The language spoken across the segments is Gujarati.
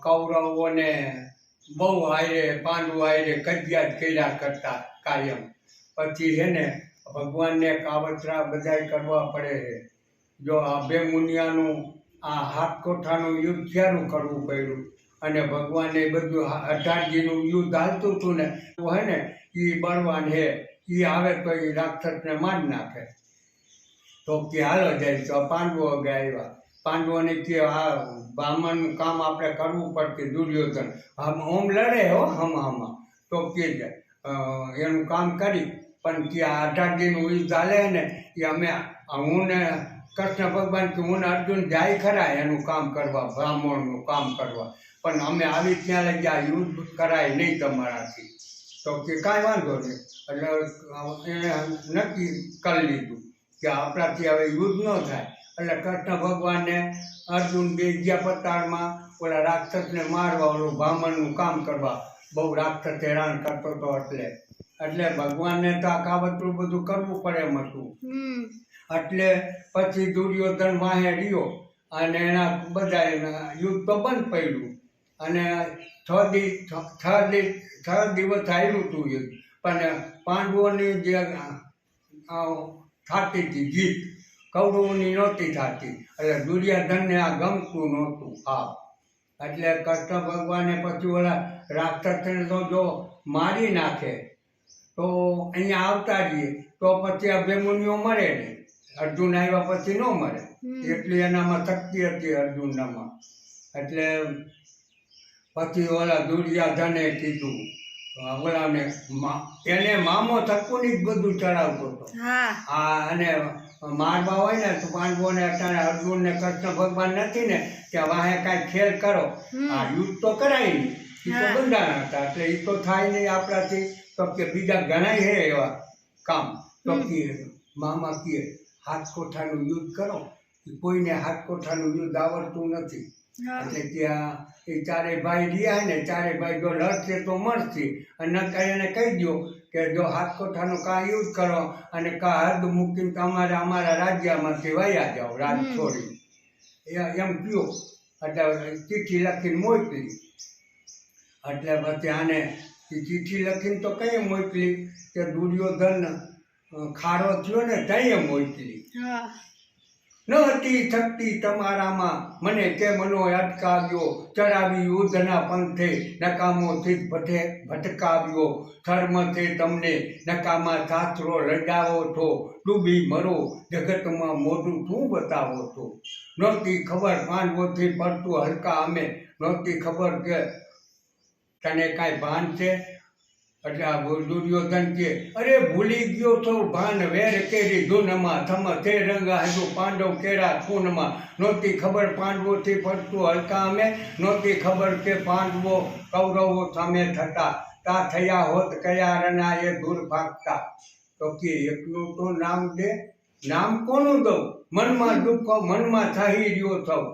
કૌરવોને બહુ હારે પાંડવો હારે કજિયા જ કર્યા કરતા કાયમ. પછી છે ને ભગવાનને કાવતરા બધાય કરવા પડે છે. જો આ બે મુનિયાનું આ હાથકોઠાનું યુદ્ધ ક્યારું કરવું પડ્યું અને ભગવાને બધું 18જીનું યુદ્ધ હાલતું હતું ને તો હે ને એ બળવાન હે, એ આવે તો એ રાક્ષસને મારી નાખે. તો કે હાલો જાય તો પાંડવો આગળ આવ્યા. પાંડવોને કે આ બ્રાહ્મણનું કામ આપણે કરવું પડશે. દુર્યોધન ઓમ લડે હો હમા તો કે એનું કામ કરી પણ કે આ 18જીનું યુદ્ધ હાલે ને એ અમે હું ને કૃષ્ણ ભગવાન કે હું ને અર્જુન જાય ખરા એનું કામ કરવા, બ્રાહ્મણનું કામ કરવા, પણ અમે આવી ત્યાં લઈ ગયા યુદ્ધ કરાય નહીં તમારાથી. તો કે કાંઈ વાંધો નહીં. એટલે એને નક્કી કરી લીધું કે આપણાથી હવે યુદ્ધ ન થાય. એટલે કૃષ્ણ ભગવાનને અર્જુન બે ગયા પતાળમાં ઓલા રાક્ષસને મારવા, ઓલું બ્રાહ્મણનું કામ કરવા. બહુ રાક્ષસ હેરાન કરતો હતો એટલે ભગવાનને તો આ કાવતરું બધું કરવું પડે એમ હતું. એટલે પછી દુર્યોધન વાહે રહ્યો અને એના બધા યુદ્ધ તો બંધ પડ્યું અને 6 દિવસ આવ્યું હતું યુદ્ધ. પણ પાંડવોની જે થતી હતી જીત, કૌરવોની નહોતી થતી. એટલે દુર્યોધનને આ ગમતું નહોતું. એટલે કૃષ્ણ ભગવાને પછી ઓલા રાક્ષસને તો જો મારી નાખે તો અહીંયા આવતા રહીએ તો પછી અભિમન્યુ મળે નહીં. અર્જુન આવ્યા પછી ન મળે એટલી એનામાં શક્તિ હતી અર્જુનનામાં. એટલે પછી ઓલા દુર્યોધને કીધું ઓલાને, એને મામો થકુની જ બધું ચડાવતો હતો. અને મારવા હોય ને તો પાંડવોને અત્યારે અર્જુન ને કૃષ્ણ ભગવાન નથી ને ત્યાં વાહે કાંઈ ખેલ કરો. આ યુદ્ધ તો કરાય નહીં, એ તો બંધાણા હતા એટલે એ તો થાય નહીં આપણાથી. તો કે બીજા ઘણા છે એવા કામ. તો કે મામા કહે હાથકોઠાનું યુદ્ધ કરો. કોઈને હાથકોઠાનું યુદ્ધ આવડતું નથી. એટલે ત્યાં એ ચારે ભાઈ રહ્યા ને ચારે ભાઈ જો લડશે તો મળશે અને એને કહી દો કે જો હાથકોઠાનું કાં યુદ્ધ કરો અને કાં હદ મૂકીને તમારે અમારા રાજ્યમાંથી વયા જાઓ, રાજ છોડી એમ કહ્યું. એટલે ચિઠ્ઠી લખીને મોકલી. એટલે પછી આને ચિઠ્ઠી લખીને તો કઈ મોકલી કે દુર્યોધન ખારો થયો ને ત્યાં મોકલી. ન હતી શક્તિ તમારામાં મને કે મનો અટકાવ્યો, ચડાવી યુદ્ધના પંથે નકામોથી ભટકાવ્યો. ધર્મથી તમને નકામા શાસ્ત્રો લડાવો છો, ડૂબી મરો જગતમાં મોઢું શું બતાવો છો. નહોતી ખબર પાંડવોથી પડતું હલકા અમે, નહોતી ખબર કે તને કાંઈ ભાન છે. એટલે આ દુર્યોધન કે અરે ભૂલી ગયો છો ભાન વેર કેરી ધૂનમાં, થમ તે રંગા હજુ પાંડવ કેરા ખૂનમાં. નહોતી ખબર પાંડવોથી પડતું હલકા અમે, નહોતી ખબર કે પાંડવો કૌરવો સામે થતા. તા થયા હોત કયા રના એ દૂર ભાગતા. તો કે એકનું તો નામ દે, નામ કોનું દઉં, મનમાં દુઃખો મનમાં થઈ રહ્યો થઉં.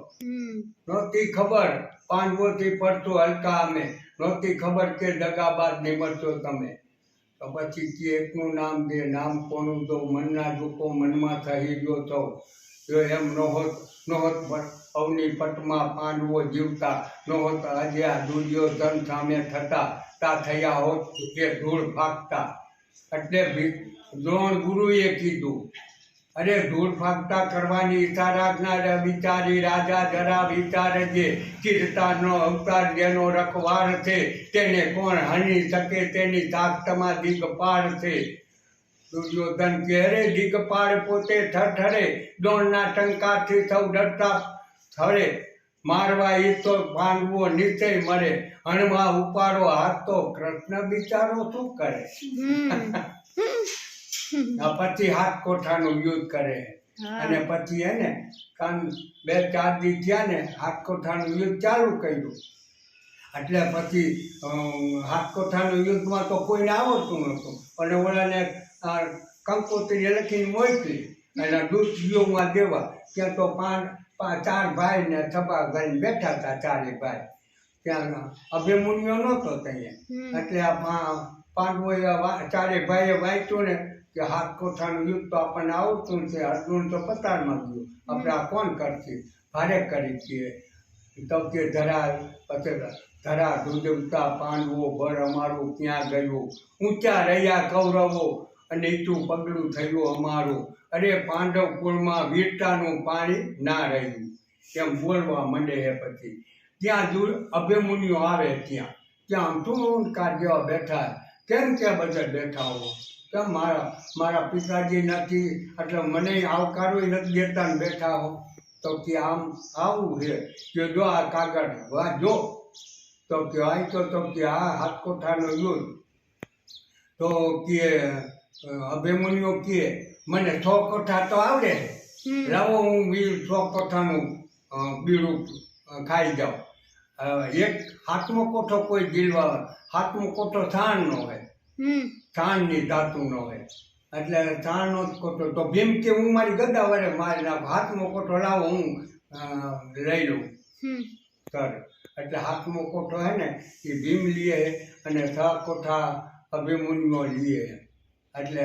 નહોતી ખબર પાંડવોથી પડતું હલકા અમે, નહોતી ખબર કે દગાબાદ નિમરશો તમે. તો પછી કે એકનું નામ દે, નામ કોનું દઉં, મનના દુઃખો મનમાં થઈ રહ્યો થઉં. જો એમ નહોત અવની પટમાં પાંડવો જીવતા, નહોત આજે આ દુર્યોધન સામે થતા. તા થયા હોત કે ધૂળ ફાંકતા. એટલે દ્રોણ ગુરુએ કીધું અરે ધૂળ ફાંકતા કરવાની ઈચ્છા રાખનાર વિચારી રાજા જરા વિચારજે. ચિરતાનો અવતાર જેનો રખવાળ છે તેને કોણ હણી શકે, તેની તાકતમાં દિગપાળ છે. દુર્યોધન કે અરે દિગપાળ પોતે ઠઠરે, દ્રોણના ટંકાથી સૌ ડરતા થરે. મારવા એ તો પાંડવો નિશ્ચય મરે, હણવા ઉપાડો હાથ તો કૃષ્ણ બિચારો શું કરે. પછી હાથકોઠાનું યુદ્ધ કરે અને પછી હે ને 2-4 દી થયા ને હાથકોઠાનું યુદ્ધ ચાલુ કર્યું. એટલે પછી હાથકોઠાનું યુદ્ધમાં તો કોઈને આવડતું નહોતું અને ઓલાને કંકોત્રી લખીને મોકલી અને દૂધીઓમાં દેવા. ત્યાં તો 4 ભાઈ ને સભા કરીને બેઠા હતા. 4 ભાઈ ત્યાં અભિમન્યુ નહોતો ત્યાં. એટલે આ પાંડવોએ 4 ભાઈએ વાંચ્યું ને કે હાથકોઠાનું યુદ્ધ તો આપણને આવડતું છે, અર્જુન તો પતાળમાં ગયો, આપણે આ કોણ કરશે, ભારે કરી છીએ. તો કે ધરા પછી ધરા ધ્રુજવતા પાંડવો ભર અમારું ક્યાં ગયું, ઊંચા રહ્યા કૌરવો અને ઈચું પગલું થયું અમારું, અરે પાંડવ કુળમાં વીરતાનું પાણી ના રહ્યું. એમ બોલવા માંડે છે. પછી ત્યાં દૂર અભિમન્યુ આવે, ત્યાં શું કાર્ય બેઠા, કેમ ત્યાં બધા બેઠા હો, કેમ મારા પિતાજી નથી એટલે મને આવકારો નથી દેતા ને બેઠા હો. તો કે આમ આવું છે કે જો આ કાગળ વાહ જો, તો કે વાંચો, તો કે આ હાથકોઠાનો યુદ્ધ. તો કે અભિમન્યુ કે મને 100 કોઠા તો આવડે, લાવો હું 100 કોઠાનું બીડું ખાઈ જાઉં. એક 7મો કોઠો કોઈ જીલવા, 7મો કોઠો છાણનો હોય, છાણની ધાતુનો હોય, એટલે છાણનો જ કોઠો. તો ભીમ કે હું મારી ગદા વડે મારી નાખ, 7મો કોઠો લાવો હું લઈ લઉં સર. એટલે 7મો કોઠો હે ને એ ભીમ લીએ અને 6 કોઠા અભિમન્યુ લીએ. એટલે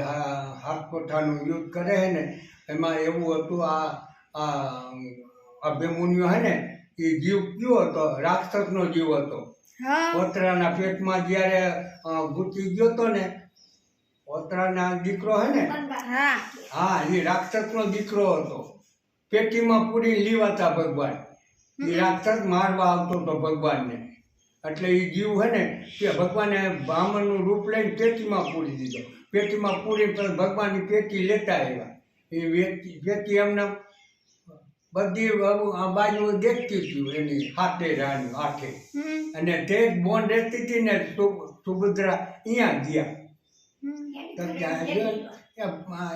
7 કોઠાનું યુદ્ધ કરે છે ને, એમાં એવું હતું આ અભિમન્યુ હે ને એ જીવ કયો હતો, રાક્ષસનો જીવ હતો. ઓતરાના પેટમાં જ્યારે ઘૂસી ગયો હતો ને, ઓતરાના દીકરો હે ને, હા એ રાક્ષસનો દીકરો હતો. પેટીમાં પૂરી લીવાતા ભગવાન, એ રાક્ષસ મારવા આવતો હતો ભગવાનને. એટલે એ જીવ હે ને કે ભગવાને બ્રાહ્મણનું રૂપ લઈને પેટીમાં પૂરી દીધો. પેટીમાં પૂરી ભગવાનની પેટી લેતા આવ્યા. એ પેટી એમને બધી બાજુ દેખતી હતી એની હાથે રાણી આઠે. અને તે જ બોન રહેતી હતી ને સુભદ્રા અહીંયા ગયા. તો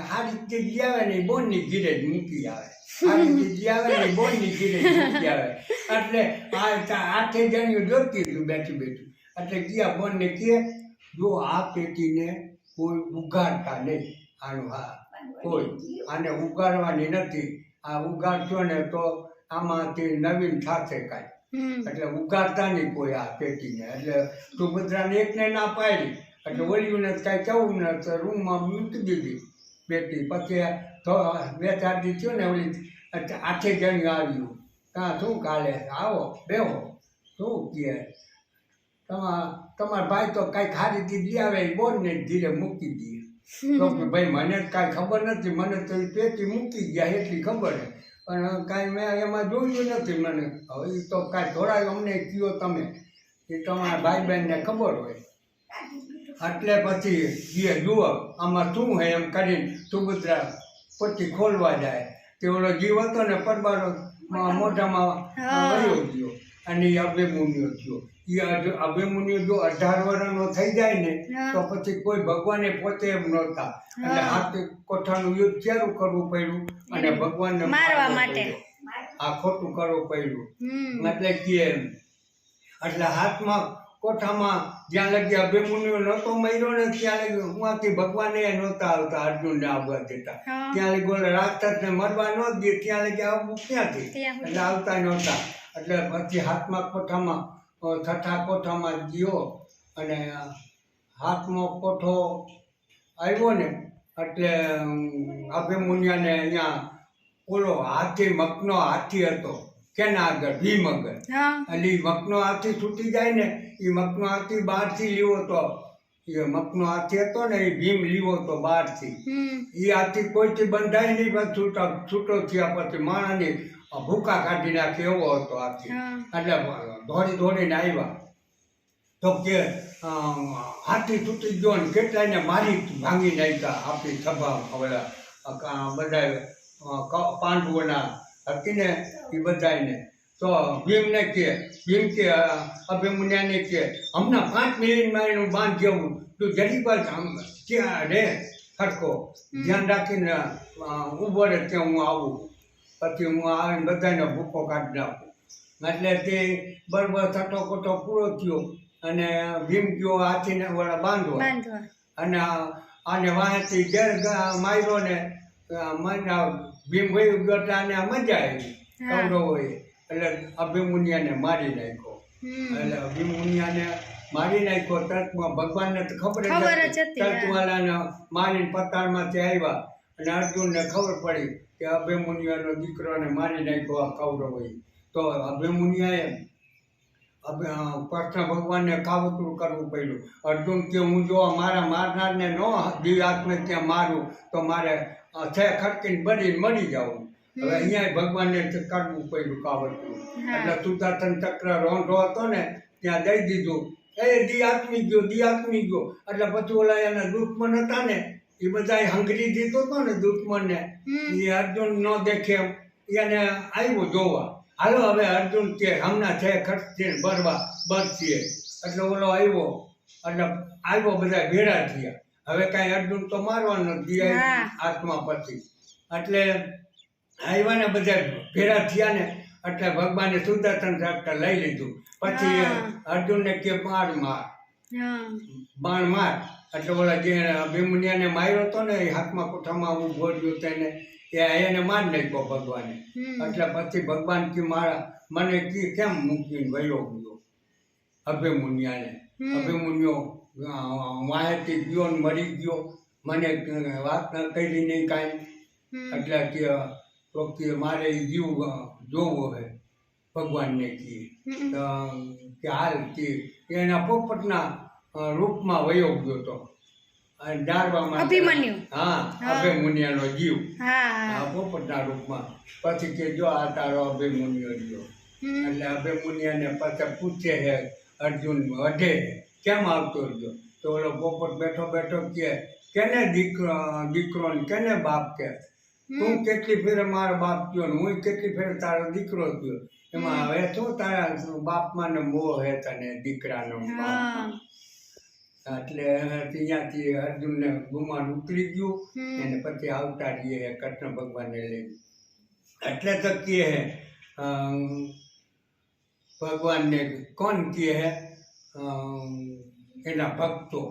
હારી ચીજ આવે ને બોનની ઘીરે જ મૂકી આવે, હારી ચીજ આવે ને બોનની ઘીરે જ મૂકી આવે. એટલે આઠે જણીઓ જોતી હતું બેઠી બેઠી. એટલે ગયા બોનને કહે જો આ પેટીને કોઈ ઉગાડતા નહીં, આનું હા કોઈ આને ઉગાડવાની નથી, આ ઉગાડશો ને તો આમાંથી નવીન થશે કાંઈ, એટલે ઉગાડતા નહીં કોઈ આ પેટીને. એટલે સુભદ્રાને એકને ના પાડી, એટલે ઓલીઓને કાંઈ કહું ને તો રૂમમાં મૂકી દીધી પેટી. પછી 2-4 દી થયો ને ઓલી 8 જણી આવ્યું, કાં શું કાલે આવો બેહો, શું કહે તમારા ભાઈ તો કાંઈ ખારી ચીજ લઈ આવે એ બોલને ધીરે મૂકી દઈએ. તો ભાઈ મને કાંઈ ખબર નથી, મને તો એ પેટી મૂકી ગયા એટલી ખબર છે, પણ કાંઈ મેં એમાં જોયું નથી મને. હવે એ તો કાંઈ થોડા અમને કયો તમે, એ તમારા ભાઈ બહેનને ખબર હોય. એટલે પછી એ જુઓ આમાં શું છે એમ કરીને સુભદ્રા પછી ખોલવા જાય. તે ઓલો જીવ હતો ને પરબારો મોઢામાં વયો ગયો અને એ અભિમન્યુ થયો. એ અભિમન્યુ જો 18 વર્ષનો થઈ જાય ને તો પછી કોઈ ભગવાને પોતે એમ નહોતા, એટલે 7 કોઠાનું યુદ્ધ ચાલુ કરવું પડ્યું અને ભગવાનને મારવા માટે આ ખોટું કરવું પડ્યું. એટલે કે એટલે 7મા કોઠામાં જ્યાં લગી અભિમન્યુ નહોતો મર્યો ને ત્યાં લગી ઉમાંથી ભગવાને નહોતા આવતા અર્જુનને આવવા દેતા. ત્યાં લગી બોલે રાક્ષસને મરવા ન દે ત્યાં લગી આવવું ક્યાંથી, એટલે આવતા નહોતા. એટલે પછી 7મા કોઠામાં 6થા કોઠામાં ગયો અને 7મો કોઠો આવ્યો ને એટલે અભિમન્યુને અહીંયા ઓલો હાથી મકનો હાથી હતો કેના આગળ ભીમ આગળ. એટલે એ મકનો હાથી છૂટી જાય ને, એ મકનો હાથી બહારથી લીવો તો, એ મકનો હાથી હતો ને એ ભીમ લીવો તો બહારથી. એ હાથી કોઈથી બંધાય નહીં, પણ છૂટો થયા પછી માણસની ભૂકા કાઢી નાખે એવો હતો હાથી. એટલે દોડીને આવ્યા તો કે હાથી તૂટી ગયો ને કેટલાયને મારી ભાંગી નાખ્યા આપણી સભા બધા પાંડવોના હતી ને એ બધાને. તો ભીમને કે અભિમન્યુને કે હમણાં 5 મિનિટમાં એનું બાંધ જેવું તું જરી પર ત્યાં રે ખટકો ધ્યાન રાખીને ઊભો રહે ત્યાં હું આવું, પછી હું આવીને બધાને ભૂકો કાઢી નાખું. એટલે તે બરાબર છઠ્ઠો કોઠો પૂરો થયો અને ભીમ ગયો હાથીને વડા બાંધવા અને આને વાંચી ઘેર માર્યો ને ભીમ વહી ગયો એટલે આને મજા આવી કૌરવોએ. એટલે અભિમન્યુને મારી નાખ્યો. એટલે અભિમન્યુને મારી નાખ્યો તર્કમાં ભગવાનને તો ખબર જ તર્કવાલાને મારીને પતાળમાંથી આવ્યા અને અર્જુનને ખબર પડી કે અભિમન્યુનો દીકરોને મારી નાખ્યો આ કૌરવોએ. તો તો અભિમન્યુએ કૃષ્ણ ભગવાનને કાવતરું કરવું પડ્યું. અર્જુન કે હું જો મારા મારનારને ન દિવ્યાત્મે ત્યાં મારું તો મારે છે ખડકીને બળીને મરી જાવું. હવે અહીંયા ભગવાનને કરવું પડ્યું કાવતરું. એટલે સુદર્શન ચક્ર રોંઢો હતો ને ત્યાં દઈ દીધું. એ દી આત્મી ગયો. એટલે પછી ઓલા એના દુશ્મન હતા ને એ બધા હંગરી દીધો હતો ને દુશ્મનને. એ અર્જુન ન દેખે એને આવ્યો જોવા. હાલો હવે અર્જુન કે હમણાં છે ખર્ચીને બરસીએ. એટલે ઓલો આવ્યો બધા ભેળા થયા. હવે કાંઈ અર્જુન તો મારવાનો નથી આત્મા પછી. એટલે આવ્યા ને બધા ભેળા થયા ને એટલે ભગવાને સુદર્શન ચક્ર લઈ લીધું. પછી અર્જુનને કે બાણ માર. એટલે ઓલા જે અભિમન્યુને માર્યો હતો ને એ હાથમાં કોઠામાં ઊભો રહ્યો તેને એને માર નાખ્યો ભગવાને. એટલે પછી ભગવાન કે મને કેમ મૂકીને વયો ગયો અભિમન્યુને. અભિમન્યુ માહિતી ગયો ને મરી ગયો. મને વાત ન કરી નહીં કાંઈ. એટલે કે મારે જીવ જોવો હે ભગવાનને કે હાલ કે એના પોપટના રૂપમાં વયો ગયો હતો ડારવામાં. અભિમન્યુનો જીવ પોપટના રૂપમાં. પછી કે જો આ તારો અભિમન્યુ ગયો. એટલે અભિમન્યુને પછી પૂછે હે અર્જુન વઢે કેમ આવતો રહ્યો. તો ઓલો પોપટ બેઠો કે કેને દીકરો ને કેને બાપ કે તું કેટલી ફેરે મારો બાપ થયો ને હું કેટલી ફેરે તારો દીકરો થયો. એમાં હવે શું તારા બાપમાં ને મોહ હે તને દીકરાનો બાપ. એટલે ત્યાંથી અર્જુનને ગુમાન ઉતરી ગયું. અને પછી આવતા રહીએ કૃષ્ણ ભગવાનને લઈને. એટલે તો કહે ભગવાનને કોણ કહે એના ભક્તો